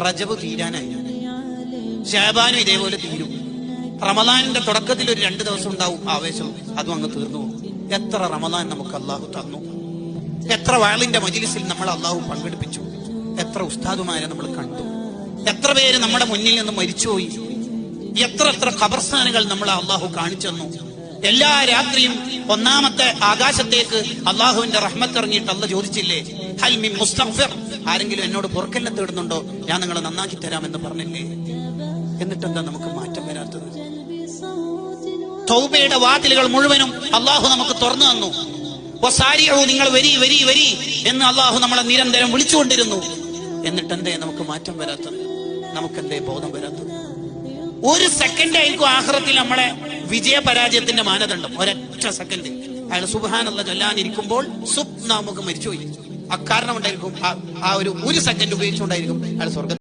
റജബ് തീരാനായി, ശഅബാനും ഇതേപോലെ തീരും. റമദാനിന്റെ തുടക്കത്തിൽ ഒരു 2 ദിവസം ഉണ്ടാവും ആവേശം, അതും അങ്ങ് തീർന്നു പോകും. എത്ര റമദാൻ നമുക്ക് അള്ളാഹു തന്നു, എത്ര വഅലിന്റെ മജ്‌ലിസിൽ നമ്മൾ അള്ളാഹു പങ്കെടുപ്പിച്ചു, എത്ര ഉസ്താദുമാരെ നമ്മൾ കണ്ടു, എത്ര പേര് നമ്മുടെ മുന്നിൽ നിന്ന് മരിച്ചുപോയി, എത്ര ഖബർസ്ഥാനുകൾ നമ്മൾ അള്ളാഹു കാണിച്ചു തന്നു. എല്ലാ രാത്രിയും 1-ാമത്തെ ആകാശത്തേക്ക് അള്ളാഹുവിന്റെ റഹ്മത്ത് ഇറങ്ങിയിട്ട് അള്ളാഹ് ചോദിച്ചില്ലേ, ഹൽ മിൻ മുസ്തഗ്ഫിർ, ആരെങ്കിലും എന്നോട് പൊറുക്കലിനെ തേടുന്നുണ്ടോ, ഞാൻ നിങ്ങളെ നന്നാക്കി തരാമെന്ന് പറഞ്ഞില്ലേ? എന്നിട്ടെന്താ നമുക്ക് മാറ്റം വരാത്തത്? തൗബയുടെ വാതിലുകൾ മുഴുവനും അള്ളാഹു നമുക്ക് തുറന്നു തന്നു. വസാരിഉ, നിങ്ങൾ വരി വരി വരി എന്ന് അള്ളാഹു നമ്മളെ നിരന്തരം വിളിച്ചുകൊണ്ടിരുന്നു. എന്നിട്ടെന്തേ നമുക്ക് മാറ്റം വരാത്തത്? നമുക്കെന്തേ ബോധം വരാത്തത്? 1 സെക്കൻഡ് ആയിരിക്കും ആഖിറത്തിൽ നമ്മളെ വിജയ പരാജയത്തിന്റെ മാനദണ്ഡം. ഒരൊറ്റ സെക്കൻഡ്. അയാൾ സുബ്ഹാനല്ലാഹ് ചൊല്ലാനിരിക്കുമ്പോൾ നമുക്ക് മരിച്ചുപോയി. അക്കാരണം ഉണ്ടായിരിക്കും, ആ ഒരു സെക്കൻഡ് ഉപയോഗിച്ചുകൊണ്ടായിരിക്കും അയാൾ സ്വർഗ്ഗത്തിൽ